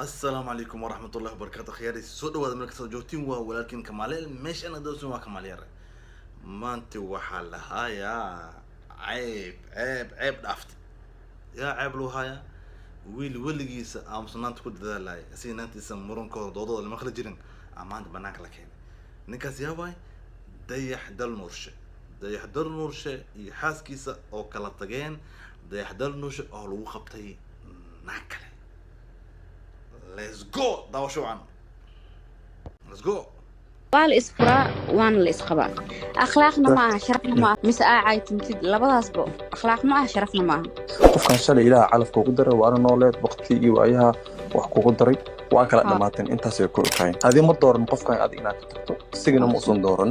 السلام عليكم ورحمة الله وبركاته. خياري سود وهذا من كسر جوتين ولكن كمالي مش أنا دوسون وكمالي ما أنت وحالها يا عيب دافت يا عيب لو هايا ويل جيس أم صنعت كل ذا لاي أسين أنت سمرون كور ضوضاء المخرج جرين أمان بناك لك هنا نكاس يا باي ديح دل نورشة ديح دل نورشة يحاس كيسة أو كلاتجين ديح دل نورشة أو لو خبتي ناكله. Let's go داو شو عن Let's go والإسفراء وان الإسخباء أخلاقنا معها شرفنا معها مساء عايتم تد لبضا أسبوع أخلاق معها شرفنا معها qofkan shalay ilaaha calafka ugu daray waana nooleed waqti iyo waayaha wax kugu daray waa kala dhamaateen intaas ay ku ekayn hadii ma dooran qofkan aad inaad ka tagto sigana ma usan dooran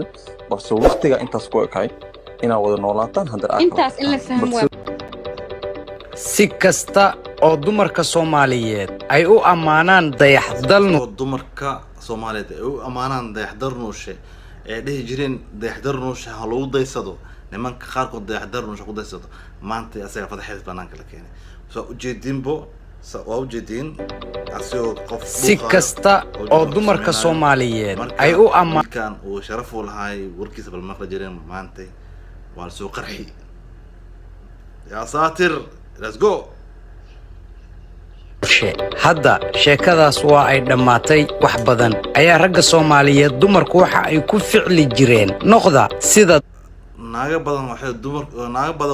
balse waqtiga intaas ku ekayn ina wada noolaataan hadda intaas in la fahmo si kasta oo dumarka Soomaaliyeed ay u amaanaan dayaxdalno dumarka Soomaaliyeed ay u amaanaan dayaxdarnooshe ee dhihi jireen dayaxdarnooshe ha lagu daysado nimanka qaarkood dayaxdarnooshe ku daysado maanta asaga fadaxeed banaanka la keenay soo ujeedinbo soo ujeedin asoo qof si kasta oo dumarka Soomaaliyeed ay u amaanaan oo sharaf u lahay warkiisa bal maqla jireen maanta waa soo qarxi ya saatir let's go hadda sheekadaas waa ay dhamaatay wax badan ayaa ragga Soomaaliyeed dumarku waxa ay ku ficli jireen noqda sida naaga badan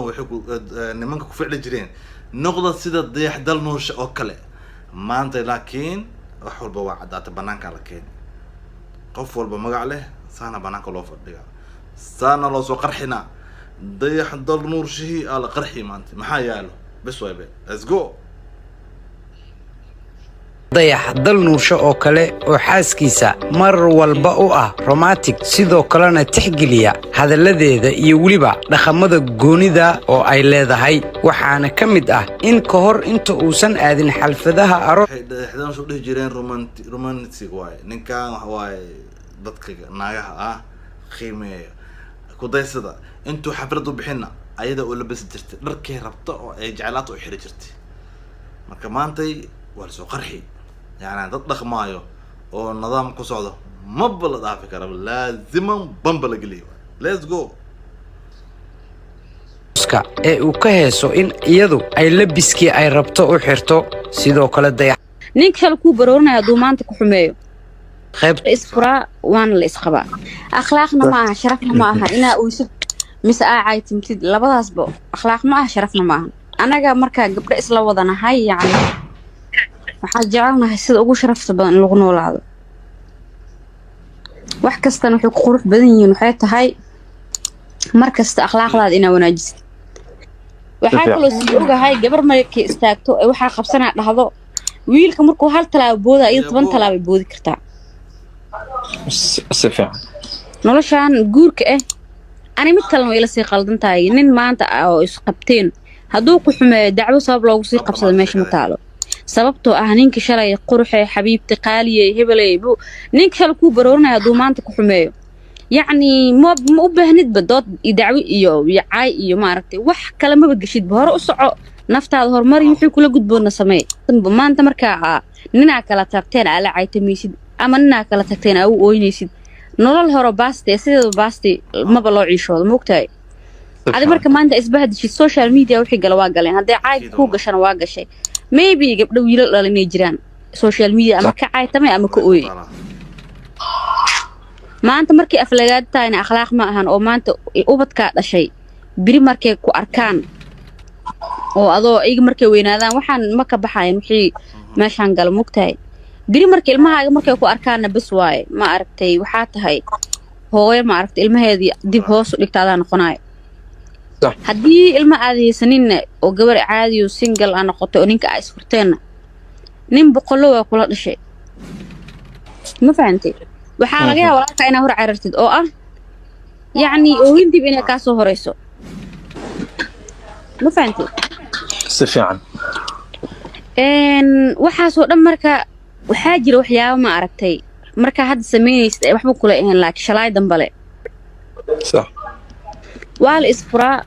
waxay nimanka ku ficli jireen noqda sida dayaxdal noosha oo kale maanta laakiin wax walba waa cadaata banaanka la keenay qof walba magac leh saana banaanka loo fadhiga saana loo soo qarxina dayaxdal nooshihi ala qarxi maanta maxaa yaalo bas waybe let's go dayaxdal nuursho oo kale oo xaaskiisa mar walba u ah romantic sidoo kalena tixgeliya hadalladeeda iyo waliba dhaqamada goonida oo ay leedahay waxaana kamid ah in ka hor inta uusan aadin xalfadaha aroos dayaxdan soo dhigi jireen romantic way ninkan way dadka naagaha ah qiimeeyo ku daysada intuu xafladu bixina ayada oo labis jirtay dharkay rabto oo ay jeclaato u xiri jirtay marka maantay waa soo qarxi يعني تطلق مايو او نظام كسعده ما بلد على فكره لازم بمبل قليل ليتس جو ee uu ka heeso in iyadu ay labiskii ay rabto u xirto sidoo kale dayax ninka kale ku baroonaya duumaanta ku xumeeyo qaybta isfraa waan la isqaba akhlaaqna maaha sharafna maaha ina uu مساء عايتم تد لبضا أسبوع أخلاق معها شرفنا معها أنا مركا قبل إسلا وضنا هاي يعني waxaan jecelnahay sida ugu sharafta badan in lagu noolaado wax kastana waxay ku qurux badan yihiin waxay tahay markasta akhlaaqdaada inaad wanaajisid waxaa kaloo sii ogahay gabar markay istaagto ee waxaa qabsanaa dhahdo wiilka markuu hal talaabo booda iyo 10 talaabo boodi kartaa si fiican noloshaan guurka ani mid kalena way la sii qaldan tahay nin maanta oo is qabteen hadduu ku xumeeyo dacwo sabab loogu sii qabsado meesha ma taalo sababtoo ah ninka shalay quruxay xabiibti qaaliye hebelay buu ninka kale ku baroonaya duumaanta ku xumeeyo yani ma u baahnid badood dacwo iyo yaay iyo maaragtay wax kale ma bagashid hore u soco naftaada horumar wixii kula gudboona sameey maanta markaa ninaa kala tagteen ala caytamiisid ama ninaa kala tagteen aa u ooynaysid nolol hore baaste sidoo baaste maba loo ciishoodo moogtahay adi marka maanta isbahdishid social media wixii gala waa galeen haddii cayd ku gashana waa gashay maybe gabdho wiilal dhalinay jiraan social media ama ka caaytamay ama ka ooyay maanta markii aflagaad taayna akhlaaq ma ahan oo maanta ubadka dhashay biri markay ku arkaan oo adoo iyaga markay weynaadaan waxaan ma ka baxayn wixii meeshan gal mugtahay biri markii ilmahaaga markay ku arkaana bas waay ma aragtay waxa tahay hooyo ma aragtay ilmaheedii dib hoos u dhigtaada noqonayo haddii ilma aadaysanin oo gabar caadi oo single ah noqoto oo ninka ay isfurteen nin boqolo waa kula dhashay ma fahantay waxa laga yaabaa walaalka inaad hor carartid oo ah yani oo hindib inay ka soo horeyso ma fahantay si fiican waxa soo dhan marka waxa jira waxyaabo ma aragtay marka hadda sameeyaysid waxba kula ahayn laakiin shalay dambale صح والإسفراء